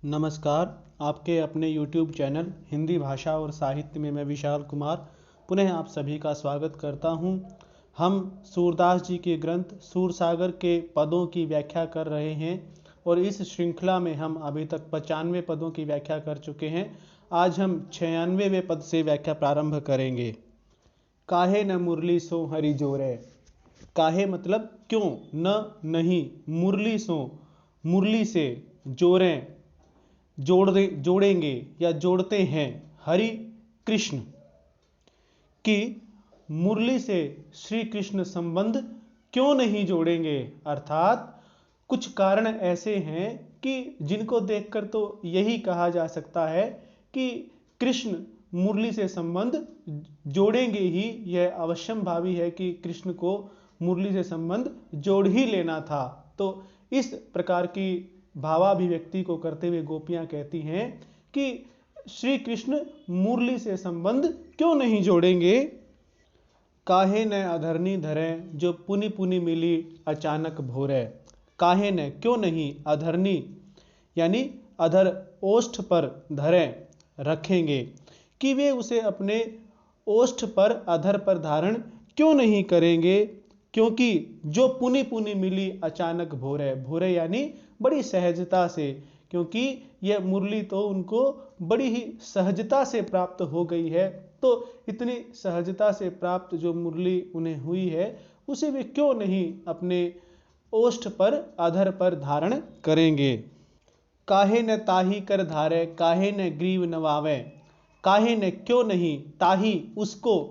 नमस्कार। आपके अपने YouTube चैनल हिंदी भाषा और साहित्य में मैं विशाल कुमार पुनः आप सभी का स्वागत करता हूं। हम सूरदास जी के ग्रंथ सूरसागर के पदों की व्याख्या कर रहे हैं और इस श्रृंखला में हम अभी तक 95 पदों की व्याख्या कर चुके हैं। आज हम 96वें पद से व्याख्या प्रारंभ करेंगे। काहे न मुरली सो हरि जोरे। काहे मतलब क्यों, न नहीं, मुरली सो मुरली से, जोरें जोड़ेंगे या जोड़ते हैं, हरि कृष्ण की मुरली से श्री कृष्ण संबंध क्यों नहीं जोड़ेंगे। अर्थात कुछ कारण ऐसे हैं कि जिनको देखकर तो यही कहा जा सकता है कि कृष्ण मुरली से संबंध जोड़ेंगे ही। यह अवश्यम भावी है कि कृष्ण को मुरली से संबंध जोड़ ही लेना था। तो इस प्रकार की भावाभिव्यक्ति को करते हुए गोपियां कहती हैं कि श्री कृष्ण मुरली से संबंध क्यों नहीं जोड़ेंगे। काहे न अधरनी धरे जो पुनि पुनि मिली अचानक भोरे। काहे न क्यों नहीं, अधरनी यानी अधर ओष्ठ पर धरें रखेंगे, कि वे उसे अपने ओष्ठ पर अधर पर धारण क्यों नहीं करेंगे। क्योंकि जो पुनि पुनि मिली अचानक भोरे, भोरे यानी बड़ी सहजता से, क्योंकि यह मुरली तो उनको बड़ी ही सहजता से प्राप्त हो गई है। तो इतनी सहजता से प्राप्त जो मुरली उन्हें हुई है उसे वे क्यों नहीं अपने ओष्ठ पर अधर पर धारण करेंगे। काहे न ताही कर धारे काहे न ग्रीव नवावे। काहे न क्यों नहीं, ताही उसको,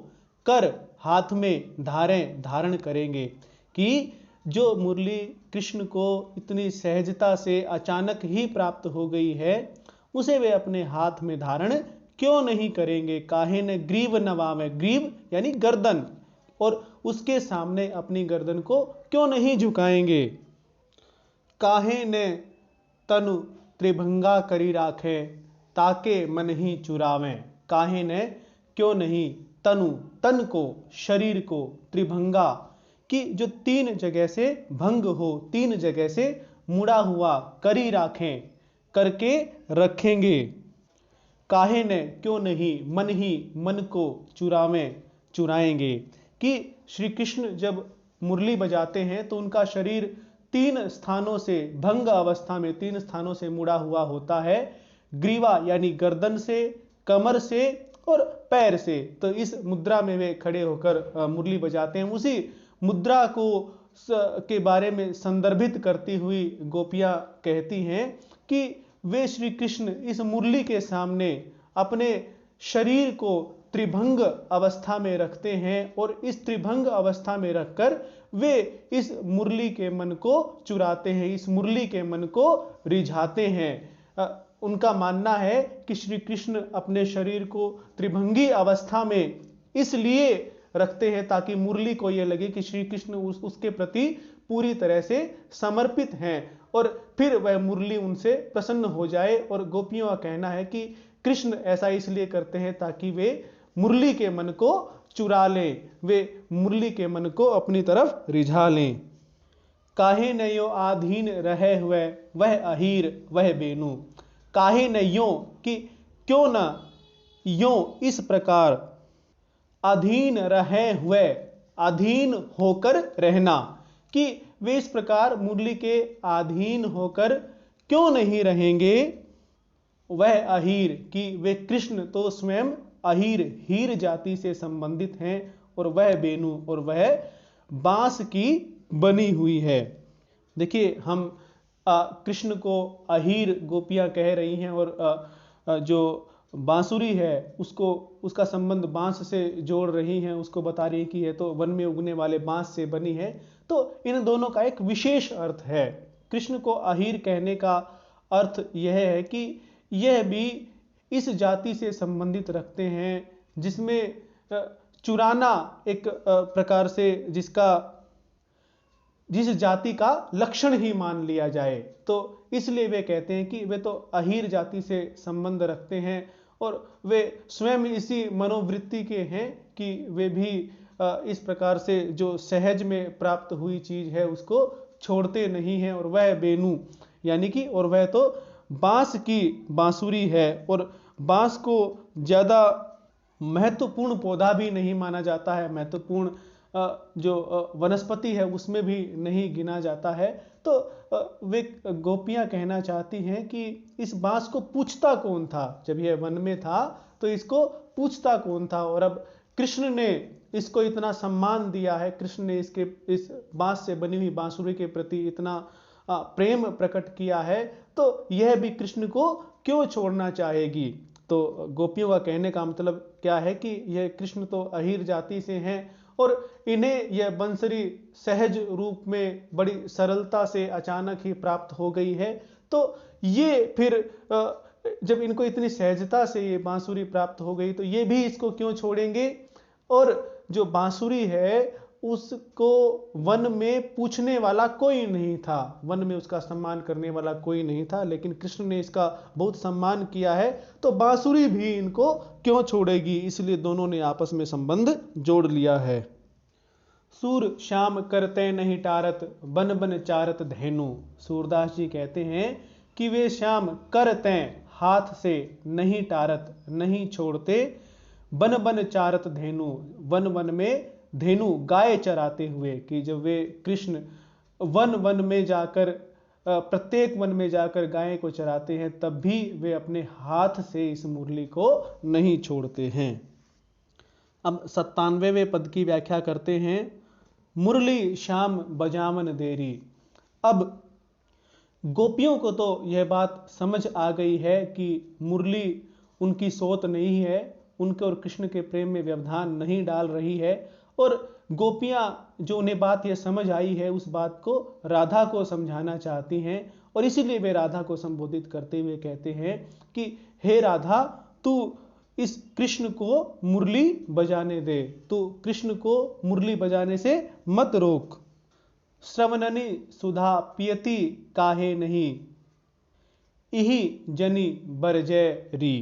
कर हाथ में, धारें धारण करेंगे, कि जो मुरली कृष्ण को इतनी सहजता से अचानक ही प्राप्त हो गई है उसे वे अपने हाथ में धारण क्यों नहीं करेंगे। काहे न ग्रीव नवावे, ग्रीव यानी गर्दन, और उसके सामने अपनी गर्दन को क्यों नहीं झुकाएंगे। काहे न तनु त्रिभंगा करी राखे ताके मन ही चुरावें। काहे न क्यों नहीं, तनु तन को, शरीर को, त्रिभंगा कि जो तीन जगह से भंग हो, तीन जगह से मुड़ा हुआ, करी राखें करके रखेंगे। काहे न क्यों नहीं, मन ही मन को चुरावें चुराएंगे, कि श्री कृष्ण जब मुरली बजाते हैं तो उनका शरीर तीन स्थानों से, भंग अवस्था में तीन स्थानों से मुड़ा हुआ होता है। ग्रीवा यानी गर्दन से, कमर से और पैर से। तो इस मुद्रा में वे खड़े होकर मुरली बजाते हैं। उसी मुद्रा को के बारे में संदर्भित करती हुई गोपियां कहती हैं कि वे श्री कृष्ण इस मुरली के सामने अपने शरीर को त्रिभंग अवस्था में रखते हैं और इस त्रिभंग अवस्था में रखकर वे इस मुरली के मन को चुराते हैं, इस मुरली के मन को रिझाते हैं। उनका मानना है कि श्री कृष्ण अपने शरीर को त्रिभंगी अवस्था में इसलिए रखते हैं ताकि मुरली को यह लगे कि श्री कृष्ण उसके प्रति पूरी तरह से समर्पित हैं और फिर वह मुरली उनसे प्रसन्न हो जाए। और गोपियों का कहना है कि कृष्ण ऐसा इसलिए करते हैं ताकि वे मुरली के मन को चुरा लें, वे मुरली के मन को अपनी तरफ रिझा लें। काहे न यो आधीन रहे हुए वह अहीर वह बेनू। काहे न यो कि क्यों न, यो इस प्रकार, अधीन रहे हुए, अधीन होकर रहना, कि वे इस प्रकार मुरली के अधीन होकर क्यों नहीं रहेंगे। वह अहीर कि वे कृष्ण तो स्वयं अहीर, हीर जाति से संबंधित हैं, और वह बेनू और वह बांस की बनी हुई है। देखिए, हम कृष्ण को अहीर गोपियां कह रही हैं और जो बांसुरी है उसको, उसका संबंध बांस से जोड़ रही हैं, उसको बता रही कि यह तो वन में उगने वाले बांस से बनी है। तो इन दोनों का एक विशेष अर्थ है। कृष्ण को अहीर कहने का अर्थ यह है कि यह भी इस जाति से संबंधित रखते हैं जिसमें चुराना एक प्रकार से जिस जाति का लक्षण ही मान लिया जाए। तो इसलिए वे कहते हैं कि वे तो अहीर जाति से संबंध रखते हैं और वे स्वयं इसी मनोवृत्ति के हैं कि वे भी इस प्रकार से जो सहज में प्राप्त हुई चीज है उसको छोड़ते नहीं हैं। और वह बेनू यानी कि, और वह तो बांस की बांसुरी है और बांस को ज़्यादा महत्वपूर्ण पौधा भी नहीं माना जाता है, महत्वपूर्ण जो वनस्पति है उसमें भी नहीं गिना जाता है। तो वे गोपियां कहना चाहती हैं कि इस बांस को पूछता कौन था, जब यह वन में था तो इसको पूछता कौन था, और अब कृष्ण ने इसको इतना सम्मान दिया है, कृष्ण ने इस बांस से बनी हुई बांसुरी के प्रति इतना प्रेम प्रकट किया है, तो यह भी कृष्ण को क्यों छोड़ना चाहेगी। तो गोपियों का कहने का मतलब क्या है कि यह कृष्ण तो अहीर जाति से हैं और इन्हें यह बंसरी सहज रूप में बड़ी सरलता से अचानक ही प्राप्त हो गई है, तो ये फिर जब इनको इतनी सहजता से ये बांसुरी प्राप्त हो गई तो ये भी इसको क्यों छोड़ेंगे। और जो बांसुरी है उसको वन में पूछने वाला कोई नहीं था, वन में उसका सम्मान करने वाला कोई नहीं था, लेकिन कृष्ण ने इसका बहुत सम्मान किया है, तो बांसुरी भी इनको क्यों छोड़ेगी, इसलिए दोनों ने आपस में संबंध जोड़ लिया है। सूर श्याम करते नहीं टारत, बन बन चारत धेनु। सूरदास जी कहते हैं कि वे श्याम करते, हाथ से, नहीं टारत, नहीं छोड़ते, बन बन चारत धेनु, वन वन में धेनु गाय चराते हुए, कि जब वे कृष्ण वन वन में जाकर प्रत्येक वन में जाकर गाय को चराते हैं तब भी वे अपने हाथ से इस मुरली को नहीं छोड़ते हैं। अब 97वें पद की व्याख्या करते हैं। मुरली श्याम बजावन देरी। अब गोपियों को तो यह बात समझ आ गई है कि मुरली उनकी सोत नहीं है, उनके और कृष्ण के प्रेम में व्यवधान नहीं डाल रही है, और गोपियां जो उन्हें बात यह समझ आई है उस बात को राधा को समझाना चाहती हैं, और इसीलिए वे राधा को संबोधित करते हुए कहते हैं कि हे राधा, तू इस कृष्ण को मुरली बजाने दे, तू कृष्ण को मुरली बजाने से मत रोक। श्रवणनि सुधा पियति काहे नहीं, इही जनी बरजय री।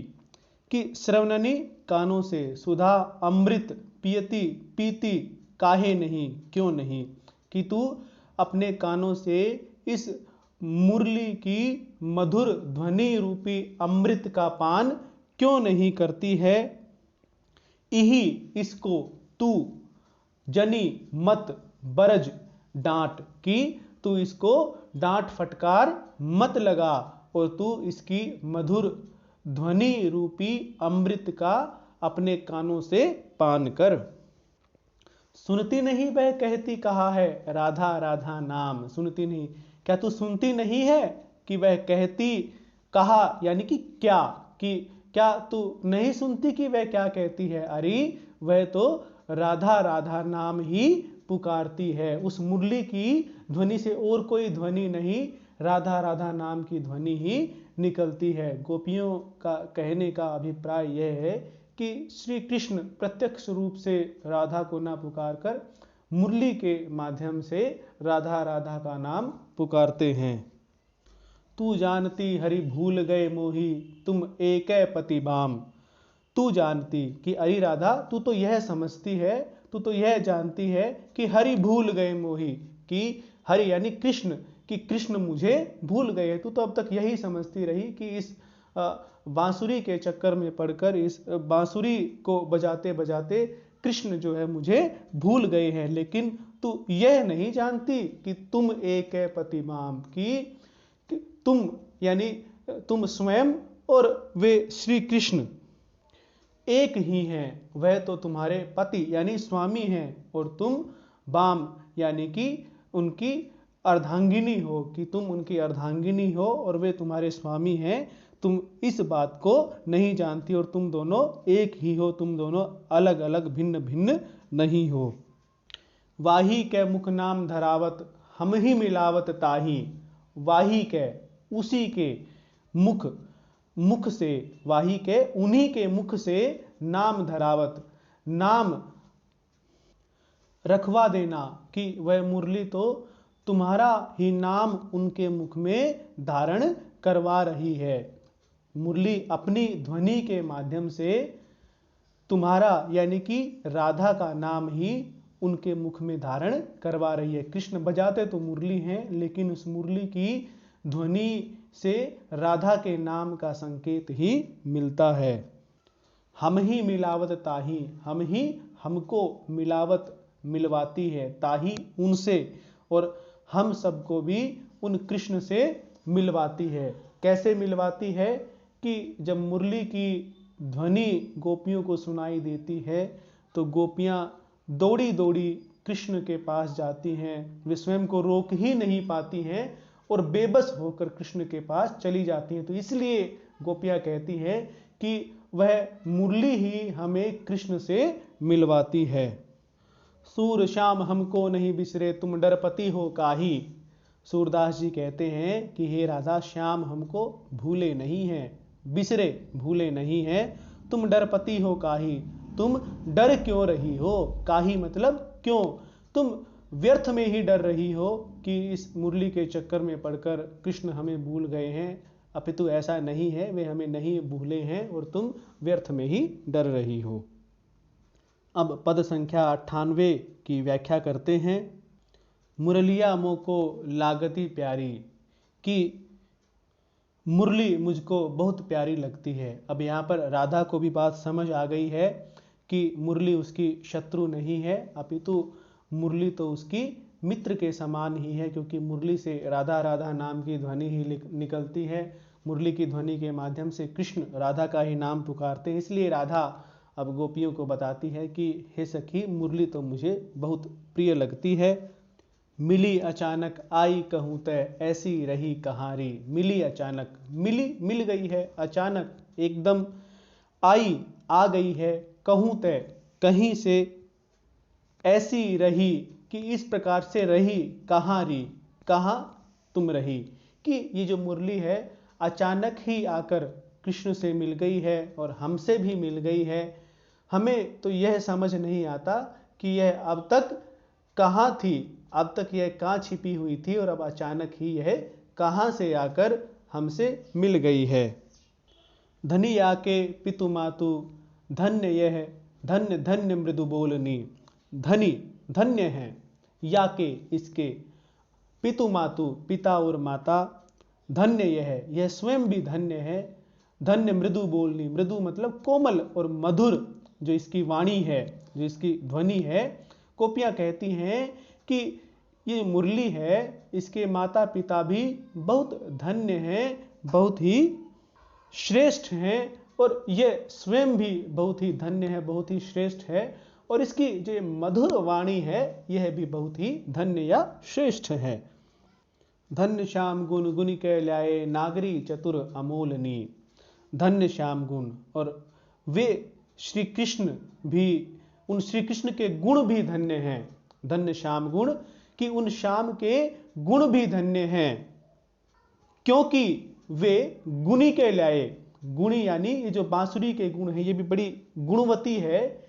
कि श्रवणनि कानों से, सुधा अमृत, पियति पीती, काहे नहीं क्यों नहीं, कि तू अपने कानों से इस मुरली की मधुर ध्वनि रूपी अमृत का पान क्यों नहीं करती है। इही इसको, तू, जनी मत, बरज डांट, कि तू इसको डांट फटकार मत लगा, और तू इसकी मधुर ध्वनि रूपी अमृत का अपने कानों से पान कर। सुनती नहीं वह कहती कहा है, राधा राधा नाम। सुनती नहीं, क्या तू सुनती नहीं है कि वह कहती कहा, यानी कि क्या, कि क्या तू नहीं सुनती कि वह क्या कहती है। अरे वह तो राधा राधा नाम ही पुकारती है, उस मुरली की ध्वनि से और कोई ध्वनि नहीं, राधा राधा नाम की ध्वनि ही निकलती है। गोपियों का कहने का अभिप्राय यह है कि श्री कृष्ण प्रत्यक्ष रूप से राधा को ना पुकार कर मुरली के माध्यम से राधा राधा का नाम पुकारते हैं। तू जानती हरि भूल गए मोही, तुम एक पति बाम। तू जानती, कि अरे राधा तू तो यह समझती है, तू तो यह जानती है कि हरि भूल गए मोही, कि हरि यानी कृष्ण, कि कृष्ण मुझे भूल गए। तू तो अब तक यही समझती रही कि इस बांसुरी के चक्कर में पड़कर, इस बांसुरी को बजाते बजाते कृष्ण जो है मुझे भूल गए हैं, लेकिन तू यह नहीं जानती कि तुम एक पति माम, कि तुम यानी तुम स्वयं और वे श्री कृष्ण एक ही हैं। वह तो तुम्हारे पति यानी स्वामी हैं, और तुम बाम यानी कि उनकी अर्धांगिनी हो, कि तुम उनकी अर्धांगिनी हो और वे तुम्हारे स्वामी हैं। तुम इस बात को नहीं जानती, और तुम दोनों एक ही हो, तुम दोनों अलग अलग भिन्न भिन्न नहीं हो। वाही के मुख नाम धरावत, हम ही मिलावत ताही। वाही के, उसी के, मुख, मुख से, वाही के उन्हीं के मुख से, नाम धरावत, नाम रखवा देना, कि वह मुरली तो तुम्हारा ही नाम उनके मुख में धारण करवा रही है। मुरली अपनी ध्वनि के माध्यम से तुम्हारा यानी कि राधा का नाम ही उनके मुख में धारण करवा रही है। कृष्ण बजाते तो मुरली हैं, लेकिन उस मुरली की ध्वनि से राधा के नाम का संकेत ही मिलता है। हम ही मिलावत ताही, हम ही हमको मिलावत मिलवाती है, ताही उनसे, और हम सबको भी उन कृष्ण से मिलवाती है। कैसे मिलवाती है कि जब मुरली की ध्वनि गोपियों को सुनाई देती है तो गोपियां दौड़ी दौड़ी कृष्ण के पास जाती हैं, वे स्वयं को रोक ही नहीं पाती हैं और बेबस होकर कृष्ण के पास चली जाती हैं। तो इसलिए गोपियां कहती हैं कि वह मुरली ही हमें कृष्ण से मिलवाती है। सूर श्याम हमको नहीं बिसरे, तुम डरपति हो काहे। सूरदास जी कहते हैं कि हे राधा, श्याम हमको भूले नहीं हैं, बिसरे भूले नहीं हैं, तुम डरपति हो काहे, तुम डर क्यों रही हो। काहे मतलब क्यों, तुम व्यर्थ में ही डर रही हो कि इस मुरली के चक्कर में पड़कर कृष्ण हमें भूल गए हैं। अपितु ऐसा नहीं है, वे हमें नहीं भूले हैं और तुम व्यर्थ में ही डर रही हो। अब पद संख्या 98 की व्याख्या करते हैं। मुरलिया मोको लागती प्यारी, कि मुरली मुझको बहुत प्यारी लगती है। अब यहाँ पर राधा को भी बात समझ आ गई है कि मुरली उसकी शत्रु नहीं है, अपितु मुरली तो उसकी मित्र के समान ही है, क्योंकि मुरली से राधा राधा नाम की ध्वनि ही निकलती है। मुरली की ध्वनि के माध्यम से कृष्ण राधा का ही नाम पुकारते हैं। इसलिए राधा अब गोपियों को बताती है कि हे सखी, मुरली तो मुझे बहुत प्रिय लगती है। मिली अचानक आई कहूँ तय, ऐसी रही कहारी। मिली अचानक, मिली मिल गई है, अचानक एकदम, आई आ गई है, कहूँ तय कहीं से, ऐसी रही कि इस प्रकार से रही, कहाँ री कहाँ तुम रही। कि ये जो मुरली है अचानक ही आकर कृष्ण से मिल गई है और हमसे भी मिल गई है। हमें तो यह समझ नहीं आता कि यह अब तक कहाँ थी, अब तक यह कहाँ छिपी हुई थी और अब अचानक ही यह कहाँ से आकर हमसे मिल गई है। धनी आके पितु मातु, धन्य यह, धन्य धन्य मृदु बोलनी। धनी धन्य है, याके इसके, पितु मातु पिता और माता, धन्य यह स्वयं भी धन्य है। धन्य मृदु बोलनी, मृदु मतलब कोमल और मधुर जो इसकी वाणी है, जो इसकी ध्वनि है। गोपियां कहती हैं कि ये मुरली है, इसके माता पिता भी बहुत धन्य हैं, बहुत ही श्रेष्ठ हैं, और यह स्वयं भी बहुत ही धन्य है, बहुत ही श्रेष्ठ है, और इसकी जो मधुर वाणी है यह भी बहुत ही धन्य या श्रेष्ठ है। धन्य श्याम गुण गुण के लाए, नागरी चतुर अमोलनी। धन्य श्याम गुण, और वे श्री कृष्ण भी, उन श्री कृष्ण के गुण भी धन्य हैं। धन्य श्याम गुण, कि उन श्याम के गुण भी धन्य हैं, क्योंकि वे गुणी के लाए। गुणी यानी ये जो बांसुरी के गुण है, ये भी बड़ी गुणवती है,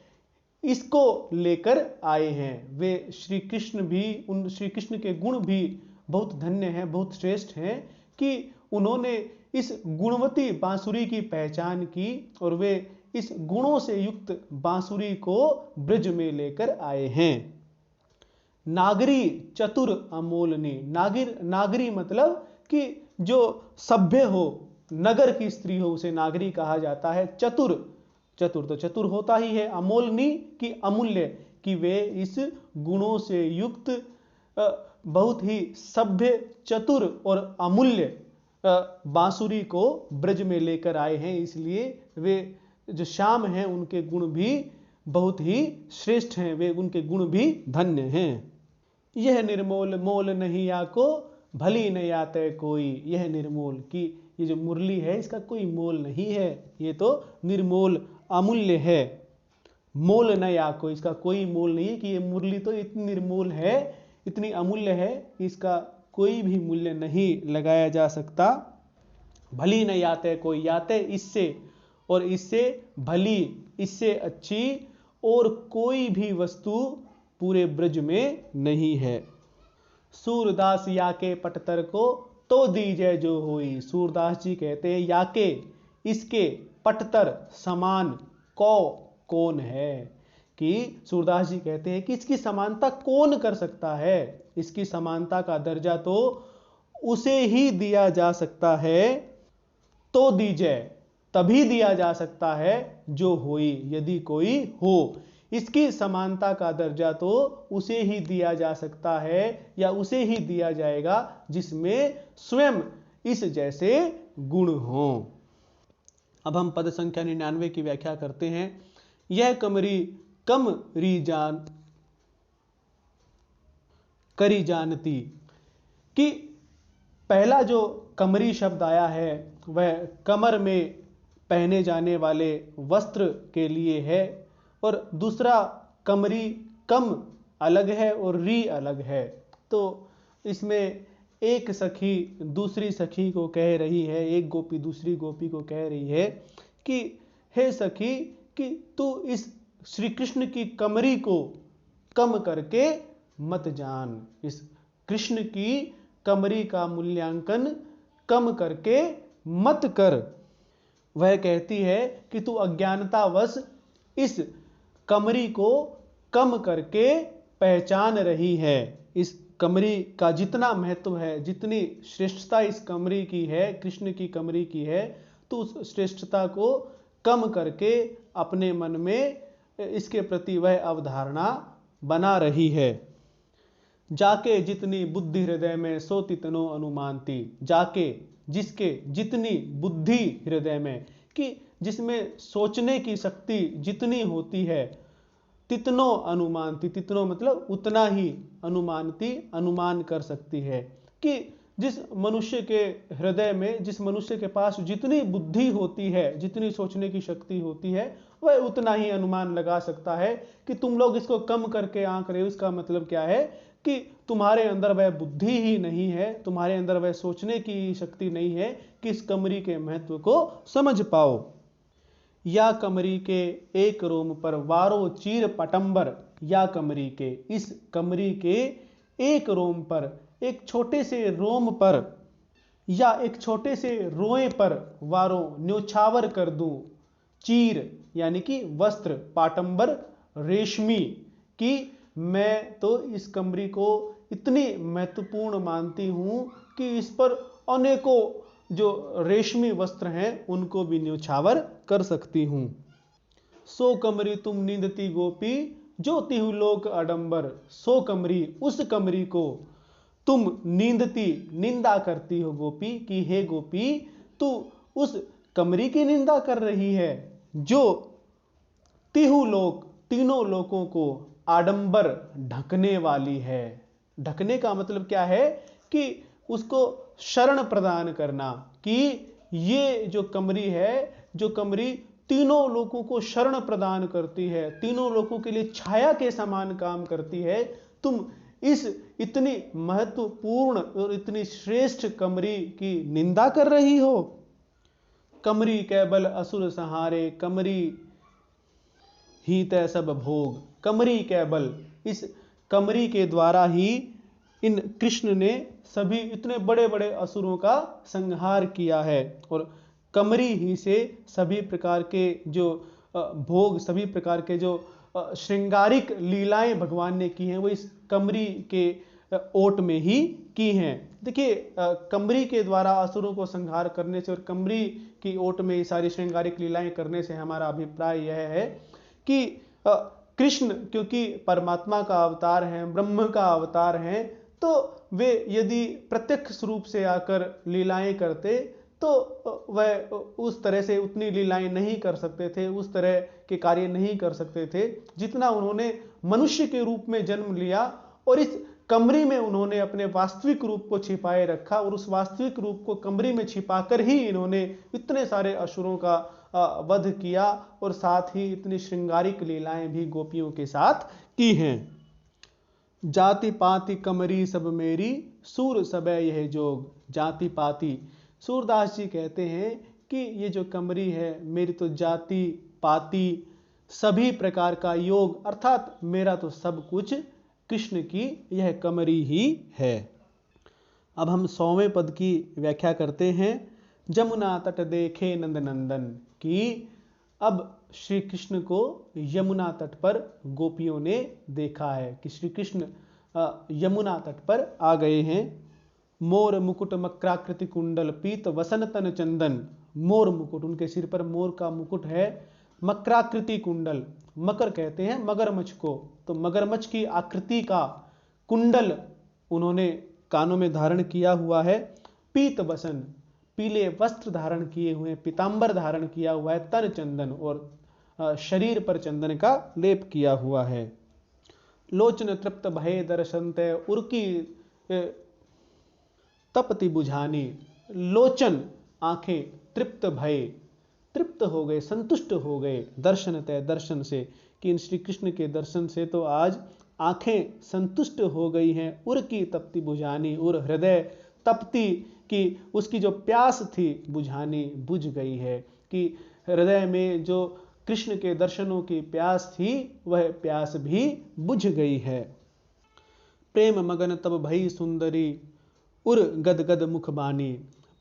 इसको लेकर आए हैं। वे श्री कृष्ण भी, उन श्री कृष्ण के गुण भी बहुत धन्य हैं, बहुत श्रेष्ठ हैं, कि उन्होंने इस गुणवती बांसुरी की पहचान की और वे इस गुणों से युक्त बांसुरी को ब्रज में लेकर आए हैं। नागरी चतुर अमोलनी। नागरी मतलब कि जो सभ्य हो, नगर की स्त्री हो, उसे नागरी कहा जाता है। चतुर, चतुर तो चतुर होता ही है। अमोलनी की अमूल्य, कि वे इस गुणों से युक्त बहुत ही सभ्य, चतुर और अमूल्य बांसुरी को ब्रज में लेकर आए हैं। इसलिए वे जो श्याम हैं उनके गुण भी बहुत ही श्रेष्ठ हैं, वे उनके गुण भी धन्य हैं। यह निर्मोल मोल नहीं आको, भली न आते कोई। यह निर्मोल, कि ये जो मुरली है इसका कोई मोल नहीं है, ये तो निर्मोल अमूल्य है। मोल न आको, इसका कोई मोल नहीं है, कि ये मुरली तो इतनी निर्मोल है, इतनी अमूल्य है, इसका कोई भी मूल्य नहीं लगाया जा सकता। भली न याते कोई, याते इससे, और इससे भली, इससे अच्छी और कोई भी वस्तु पूरे ब्रज में नहीं है। सूरदास याके पटतर को तो दीजय जो होई। सूरदास जी कहते हैं याके, इसके, पटतर समान, कौन है, कि सूरदास जी कहते हैं कि इसकी समानता कौन कर सकता है। इसकी समानता का दर्जा तो उसे ही दिया जा सकता है, तो दीजै तभी दिया जा सकता है जो होई, यदि कोई हो। इसकी समानता का दर्जा तो उसे ही दिया जा सकता है या उसे ही दिया जाएगा जिसमें स्वयं इस जैसे गुण हो। अब हम पद संख्या 99 की व्याख्या करते हैं। यह कमरी कम री जान करी जानती, कि पहला जो कमरी शब्द आया है वह कमर में पहने जाने वाले वस्त्र के लिए है, और दूसरा कमरी कम अलग है और री अलग है। तो इसमें एक सखी दूसरी सखी को कह रही है, एक गोपी दूसरी गोपी को कह रही है कि हे सखी, कि तू इस श्री कृष्ण की कमरी को कम करके मत जान, इस कृष्ण की कमरी का मूल्यांकन कम करके मत कर। वह कहती है कि तू अज्ञानतावश इस कमरी को कम करके पहचान रही है। इस कमरी का जितना महत्व है, जितनी श्रेष्ठता इस कमरी की है, कृष्ण की कमरी की है, तो उस श्रेष्ठता को कम करके अपने मन में इसके प्रति वह अवधारणा बना रही है। जाके जितनी बुद्धि हृदय में सो तितनो अनुमानती, जाके जिसके जितनी बुद्धि हृदय में, कि जिसमें सोचने की शक्ति जितनी होती है, तितनो अनुमानती, तितनो मतलब उतना ही, अनुमानती अनुमान कर सकती है, कि जिस मनुष्य के हृदय में, जिस मनुष्य के पास जितनी बुद्धि होती है, जितनी सोचने की शक्ति होती है, वह उतना ही अनुमान लगा सकता है। कि तुम लोग इसको कम करके आंक रहे हो, इसका मतलब क्या है कि तुम्हारे अंदर वह बुद्धि ही नहीं है, तुम्हारे अंदर वह सोचने की शक्ति नहीं है कि इस कमरी के महत्व को समझ पाओ। या कमरी के एक रोम पर वारो चीर पटंबर, या कमरी के, इस कमरी के एक रोम पर, एक छोटे से रोम पर या एक छोटे से रोए पर वारो न्योछावर कर दूं, चीर यानी कि वस्त्र, पाटंबर रेशमी, कि मैं तो इस कमरी को इतनी महत्वपूर्ण मानती हूं कि इस पर अनेकों जो रेशमी वस्त्र हैं उनको भी न्योछावर कर सकती हूं। सो कमरी तुम नींदती गोपी, जो तिहु लोक अडंबर, सो कमरी, उस कमरी को तुम नींदती, निंदा करती हो गोपी, कि हे गोपी तू उस कमरी की निंदा कर रही है जो तिहु लोक, तीनों लोकों को आडंबर ढकने वाली है। ढकने का मतलब क्या है कि उसको शरण प्रदान करना, कि ये जो कमरी है, जो कमरी तीनों लोगों को शरण प्रदान करती है, तीनों लोगों के लिए छाया के समान काम करती है, तुम इस इतनी महत्वपूर्ण और इतनी श्रेष्ठ कमरी की निंदा कर रही हो। कमरी केवल असुर सहारे, कमरी ही तय सब भोग, कमरी केवल, इस कमरी के द्वारा ही इन कृष्ण ने सभी इतने बड़े बड़े असुरों का संहार किया है, और कमरी ही से सभी प्रकार के जो भोग, सभी प्रकार के जो श्रृंगारिक लीलाएं भगवान ने की हैं वो इस कमरी के ओट में ही की हैं। देखिए, कमरी के द्वारा असुरों को संहार करने से और कमरी की ओट में ये सारी श्रृंगारिक लीलाएं करने से हमारा अभिप्राय यह है कि कृष्ण क्योंकि परमात्मा का अवतार हैं, ब्रह्म का अवतार हैं, तो वे यदि प्रत्यक्ष रूप से आकर लीलाएं करते तो वह उस तरह से उतनी लीलाएं नहीं कर सकते थे, उस तरह के कार्य नहीं कर सकते थे जितना उन्होंने मनुष्य के रूप में जन्म लिया, और इस कमरी में उन्होंने अपने वास्तविक रूप को छिपाए रखा, और उस वास्तविक रूप को कमरी में छिपाकर ही इन्होंने इतने सारे असुरों का वध किया, और साथ ही इतनी श्रृंगारिक लीलाएं भी गोपियों के साथ की हैं। जाति पाति कमरी सब मेरी, सूर सबे यह जोग, जाति पाति, सूरदास जी कहते हैं कि ये जो कमरी है मेरी तो जाति पाति सभी प्रकार का योग, अर्थात मेरा तो सब कुछ कृष्ण की यह कमरी ही है। अब हम 100वें पद की व्याख्या करते हैं। जमुना तट देखे नंद नंदन, कि अब श्री कृष्ण को यमुना तट पर गोपियों ने देखा है, कि श्री कृष्ण यमुना तट पर आ गए हैं। मोर मुकुट मकराकृति कुंडल पीत वसन तन चंदन। मोर मुकुट, उनके सिर पर मोर का मुकुट है। मकराकृति कुंडल, मकर कहते हैं मगरमच्छ को, तो मगरमच्छ की आकृति का कुंडल उन्होंने कानों में धारण किया हुआ है। पीत वसन, पीले वस्त्र धारण किए हुए, पीतांबर धारण किया हुआ है। तन चंदन, और शरीर पर चंदन का लेप किया हुआ है। लोचन तृप्त भय दर्शन तय उर्की तपति बुझानी। लोचन, आंखें, तृप्त भय, तृप्त हो गए, संतुष्ट हो गए, दर्शन तय, दर्शन से, कि इन श्री कृष्ण के दर्शन से तो आज आंखें संतुष्ट हो गई हैं। उर की तप्ति बुझानी, उर हृदय तप्ति की उसकी जो प्यास थी बुझानी, बुझ गई है, कि हृदय में जो कृष्ण के दर्शनों की प्यास थी वह प्यास भी बुझ गई है। प्रेम मगन तब भई सुंदरी उर गदगद मुख बानी।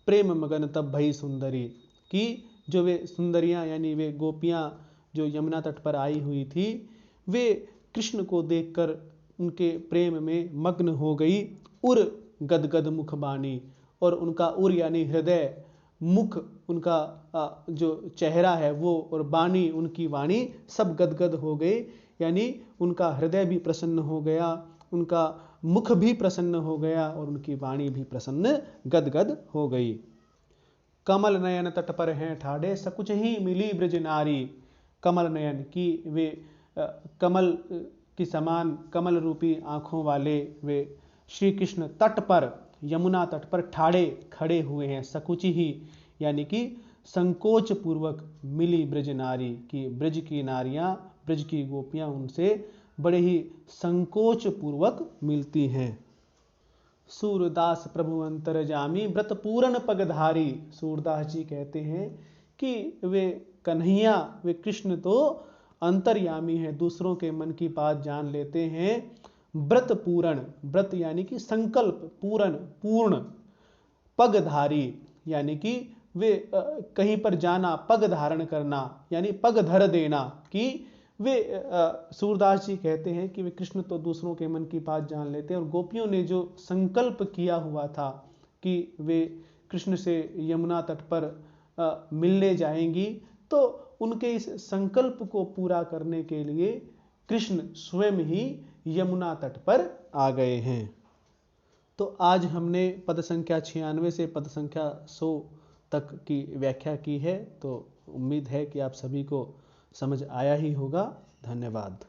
प्रेम मगन तब भई सुंदरी, कि जो वे सुंदरियां यानी वे गोपियां जो यमुना तट पर आई हुई थी, वे कृष्ण को देखकर उनके प्रेम में मग्न हो गई। उर गदगद मुख बानी, और उनका उर यानी हृदय, मुख उनका जो चेहरा है वो, और बानी उनकी वाणी सब गदगद हो गए, यानी उनका हृदय भी प्रसन्न हो गया, उनका मुख भी प्रसन्न हो गया, और उनकी वाणी भी प्रसन्न गदगद हो गई। कमल नयन तट पर हैं ठाड़े सकुच ही मिली ब्रज नारी। कमल नयन, की वे कमल की समान कमल रूपी आंखों वाले वे श्री कृष्ण तट पर, यमुना तट पर ठाड़े खड़े हुए हैं। सकुचि ही यानी कि संकोच पूर्वक, मिली ब्रज नारी, की ब्रज की नारियां, ब्रज की गोपियां उनसे बड़े ही संकोच पूर्वक मिलती हैं। सूरदास प्रभु अंतरजामी व्रत पूरन पगधारी। सूरदास जी कहते हैं कि वे कन्हैया, वे कृष्ण तो अंतर्यामी है, दूसरों के मन की बात जान लेते हैं। व्रत पूरण, व्रत यानी कि संकल्प, पूरण पूर्ण, पगधारी यानी कि वे कहीं पर जाना, पग धारण करना यानी पग धर देना, कि वे सूरदास जी कहते हैं कि वे कृष्ण तो दूसरों के मन की बात जान लेते हैं, और गोपियों ने जो संकल्प किया हुआ था कि वे कृष्ण से यमुना तट पर मिलने जाएंगी, तो उनके इस संकल्प को पूरा करने के लिए कृष्ण स्वयं ही यमुना तट पर आ गए हैं। तो आज हमने पद संख्या 96 से पद संख्या 100 तक की व्याख्या की है। तो उम्मीद है कि आप सभी को समझ आया ही होगा। धन्यवाद।